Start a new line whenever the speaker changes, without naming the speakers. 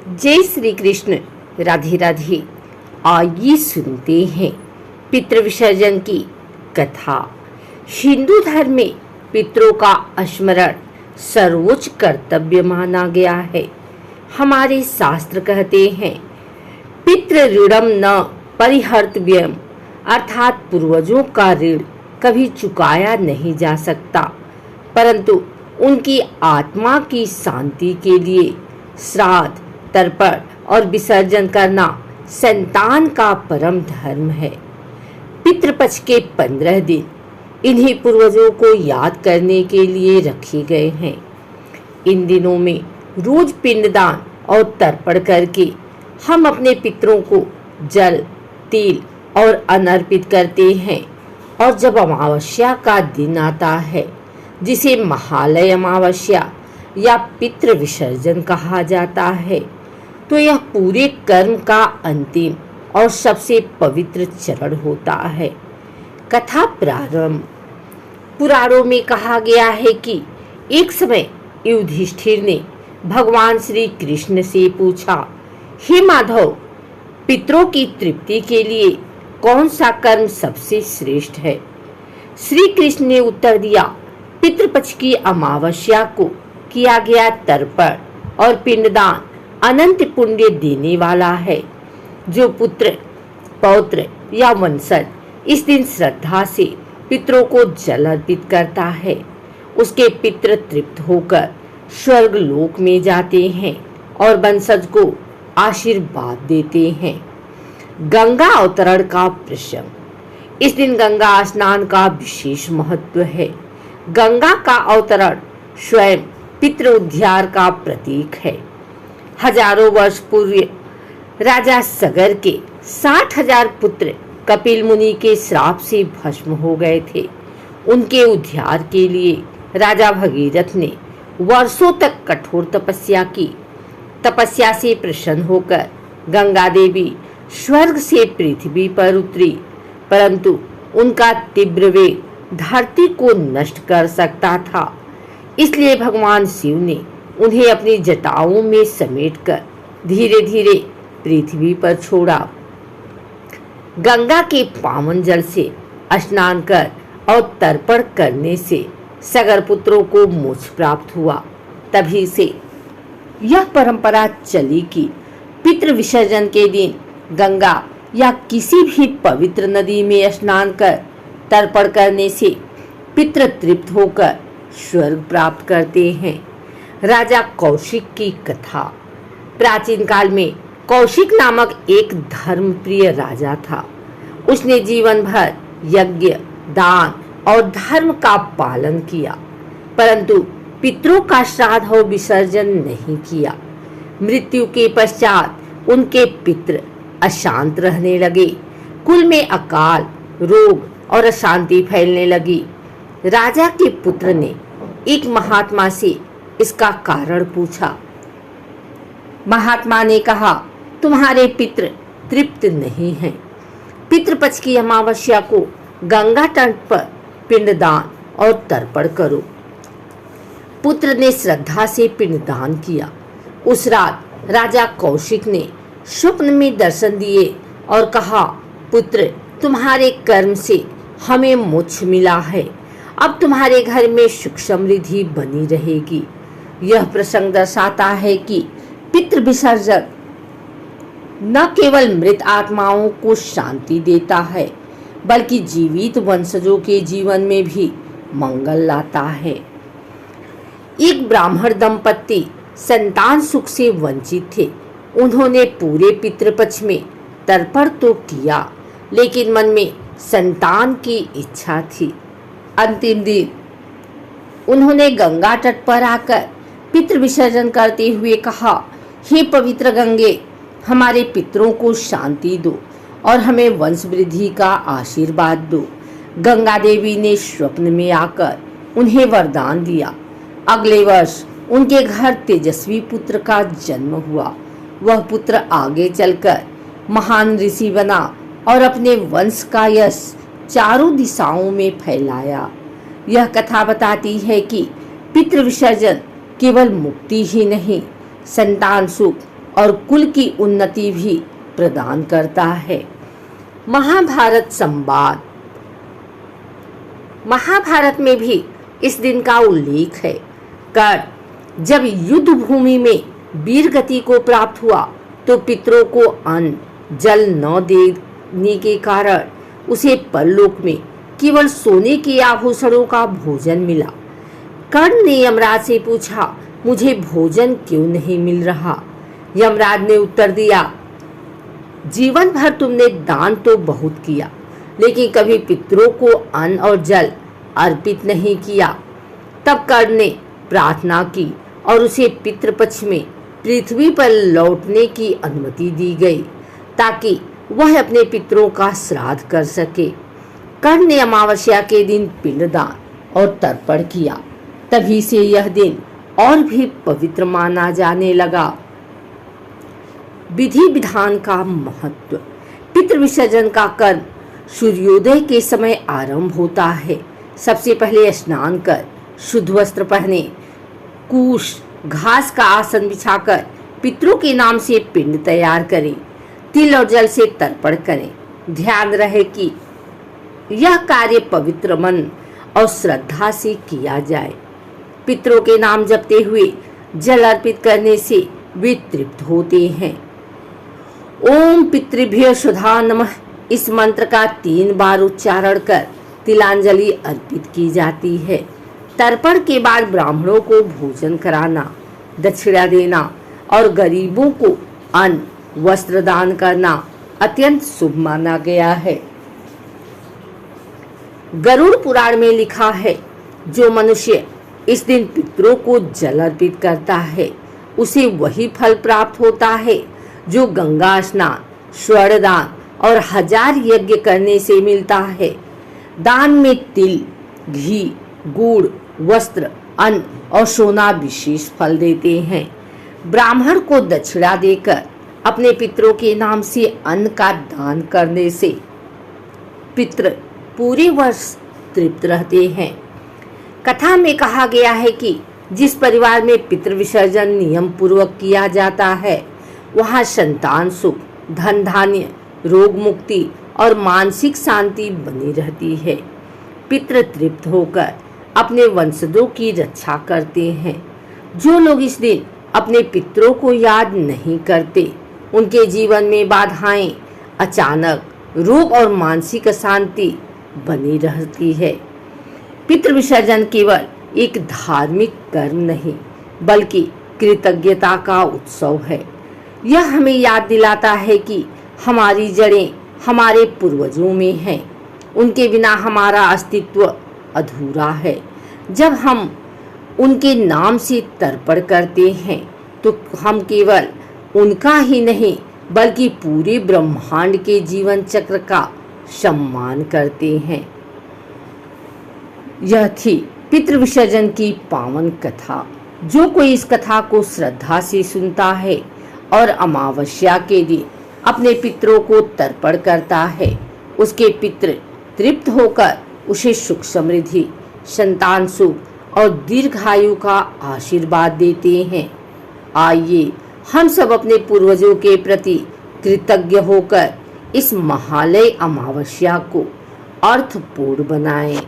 जय श्री कृष्ण। राधे राधे। आइए सुनते हैं पितृ विसर्जन की कथा। हिंदू धर्म में पितरों का स्मरण सर्वोच्च कर्तव्य माना गया है। हमारे शास्त्र कहते हैं पितृ ऋणम न परिहर्तव्यम, अर्थात पूर्वजों का ऋण कभी चुकाया नहीं जा सकता, परंतु उनकी आत्मा की शांति के लिए श्राद्ध, तर्पण और विसर्जन करना संतान का परम धर्म है। पितृपक्ष के 15 दिन इन्हीं पूर्वजों को याद करने के लिए रखे गए हैं। इन दिनों में रोज पिंडदान और तर्पण करके हम अपने पितरों को जल, तिल और अन्न अर्पित करते हैं। और जब अमावस्या का दिन आता है, जिसे महालय अमावस्या या पितृ विसर्जन कहा जाता है, तो यह पूरे कर्म का अंतिम और सबसे पवित्र चरण होता है। कथा प्रारंभ। पुराणों में कहा गया है कि एक समय युधिष्ठिर ने भगवान श्री कृष्ण से पूछा, हे माधव, पितरों की तृप्ति के लिए कौन सा कर्म सबसे श्रेष्ठ है? श्री कृष्ण ने उत्तर दिया, पितृपक्ष की अमावस्या को किया गया तर्पण और पिंडदान अनंत पुण्य देने वाला है। जो पुत्र, पौत्र या वंशज इस दिन श्रद्धा से पितरों को जल अर्पित करता है, उसके पितृ तृप्त होकर स्वर्ग लोक में जाते हैं और वंशज को आशीर्वाद देते हैं। गंगा अवतरण का प्रसंग। इस दिन गंगा स्नान का विशेष महत्व है। गंगा का अवतरण स्वयं पितृ उद्धार का प्रतीक है। हजारों वर्ष पूर्व राजा सगर के 60,000 पुत्र कपिल मुनि के श्राप से भस्म हो गए थे। उनके उद्धार के लिए राजा भगीरथ ने वर्षों तक कठोर तपस्या की। तपस्या से प्रसन्न होकर गंगा देवी स्वर्ग से पृथ्वी पर उतरी, परंतु उनका तीव्र वेग धरती को नष्ट कर सकता था। इसलिए भगवान शिव ने उन्हें अपनी जटाओं में समेटकर धीरे धीरे पृथ्वी पर छोड़ा। गंगा के पावन जल से स्नान कर और तर्पण करने से सगर पुत्रों को मोक्ष प्राप्त हुआ। तभी से यह परंपरा चली कि पितृ विसर्जन के दिन गंगा या किसी भी पवित्र नदी में स्नान कर तर्पण करने से पितृ तृप्त होकर स्वर्ग प्राप्त करते हैं। राजा कौशिक की कथा। प्राचीन काल में कौशिक नामक एक धर्मप्रिय राजा था। उसने जीवन भर यज्ञ, दान और धर्म का पालन किया, परंतु पितरों का श्राद्ध और विसर्जन नहीं किया। मृत्यु के पश्चात उनके पितृ अशांत रहने लगे। कुल में अकाल, रोग और अशांति फैलने लगी। राजा के पुत्र ने एक महात्मा से इसका कारण पूछा। महात्मा ने कहा, तुम्हारे पितृ तृप्त नहीं हैं। पितृपक्ष की अमावस्या को गंगा तट पर पिंडदान और तर्पण करो। पुत्र ने श्रद्धा से पिंडदान किया। उस रात राजा कौशिक ने स्वप्न में दर्शन दिए और कहा, पुत्र, तुम्हारे कर्म से हमें मोक्ष मिला है। अब तुम्हारे घर में सुख समृद्धि बनी रहेगी। यह प्रसंग दर्शाता है कि पितृ विसर्जन न केवल मृत आत्माओं को शांति देता है, बल्कि जीवित वंशजों के जीवन में भी मंगल लाता है। एक ब्राह्मण दंपत्ति संतान सुख से वंचित थे। उन्होंने पूरे पितृपक्ष में तर्पण तो किया, लेकिन मन में संतान की इच्छा थी। अंतिम दिन उन्होंने गंगा तट पर आकर पितृ विसर्जन करते हुए कहा, हे पवित्र गंगे, हमारे पितरों को शांति दो और हमें वंश वृद्धि का आशीर्वाद दो। गंगा देवी ने स्वप्न में आकर उन्हें वरदान दिया। अगले वर्ष उनके घर तेजस्वी पुत्र का जन्म हुआ। वह पुत्र आगे चलकर महान ऋषि बना और अपने वंश का यश चारों दिशाओं में फैलाया। यह कथा बताती है कि पितृ विसर्जन केवल मुक्ति ही नहीं, संतान सुख और कुल की उन्नति भी प्रदान करता है। महाभारत संवाद। महाभारत में भी इस दिन का उल्लेख है। कर्ण जब युद्ध भूमि में वीर गति को प्राप्त हुआ तो पितरों को अन्न जल न देने के कारण उसे परलोक में केवल सोने के आभूषणों का भोजन मिला। कर्ण ने यमराज से पूछा, मुझे भोजन क्यों नहीं मिल रहा? यमराज ने उत्तर दिया, जीवन भर तुमने दान तो बहुत किया, लेकिन कभी पितरों को अन्न और जल अर्पित नहीं किया। तब कर्ण ने प्रार्थना की और उसे पितृपक्ष में पृथ्वी पर लौटने की अनुमति दी गई ताकि वह अपने पितरों का श्राद्ध कर सके। कर्ण ने अमावस्या के दिन पिंडदान और तर्पण किया। तभी से यह दिन और भी पवित्र माना जाने लगा। विधि विधान का महत्व। पितृ विसर्जन का कर्म सूर्योदय के समय आरंभ होता है। सबसे पहले स्नान कर शुद्ध वस्त्र पहने, कुश घास का आसन बिछाकर पितरों के नाम से पिंड तैयार करें, तिल और जल से तर्पण करें। ध्यान रहे कि यह कार्य पवित्र मन और श्रद्धा से किया जाए। पितरों के नाम जपते हुए जल अर्पित करने से वे तृप्त होते हैं। ओम पितृभ्य सुधा नमः इस मंत्र का 3 बार उच्चारण कर तिलांजलि अर्पित की जाती है। तर्पण के बाद ब्राह्मणों को भोजन कराना, दक्षिणा देना और गरीबों को अन्न वस्त्र दान करना अत्यंत शुभ माना गया है। गरुड़ पुराण में लिखा है, जो मनुष्य इस दिन पितरों को जल अर्पित करता है उसे वही फल प्राप्त होता है जो गंगा स्नान, स्वर्ण दान और 1000 यज्ञ करने से मिलता है। दान में तिल, घी, गुड़, वस्त्र, अन्न और सोना विशेष फल देते हैं। ब्राह्मण को दक्षिणा देकर अपने पितरों के नाम से अन्न का दान करने से पितृ पूरे वर्ष तृप्त रहते हैं। कथा में कहा गया है कि जिस परिवार में पितृ विसर्जन नियम पूर्वक किया जाता है वहाँ संतान सुख, धन धान्य, रोग मुक्ति और मानसिक शांति बनी रहती है। पितृ तृप्त होकर अपने वंशजों की रक्षा करते हैं। जो लोग इस दिन अपने पितरों को याद नहीं करते उनके जीवन में बाधाएं, अचानक रोग और मानसिक अशांति बनी रहती है। पितृ विसर्जन केवल एक धार्मिक कर्म नहीं बल्कि कृतज्ञता का उत्सव है। यह हमें याद दिलाता है कि हमारी जड़ें हमारे पूर्वजों में हैं। उनके बिना हमारा अस्तित्व अधूरा है। जब हम उनके नाम से तर्पण करते हैं तो हम केवल उनका ही नहीं बल्कि पूरे ब्रह्मांड के जीवन चक्र का सम्मान करते हैं। यह थी पितृ विसर्जन की पावन कथा। जो कोई इस कथा को श्रद्धा से सुनता है और अमावस्या के दिन अपने पितरों को तर्पण करता है उसके पितृ तृप्त होकर उसे सुख समृद्धि, संतान सुख और दीर्घायु का आशीर्वाद देते हैं। आइए हम सब अपने पूर्वजों के प्रति कृतज्ञ होकर इस महालय अमावस्या को अर्थपूर्ण बनाएं।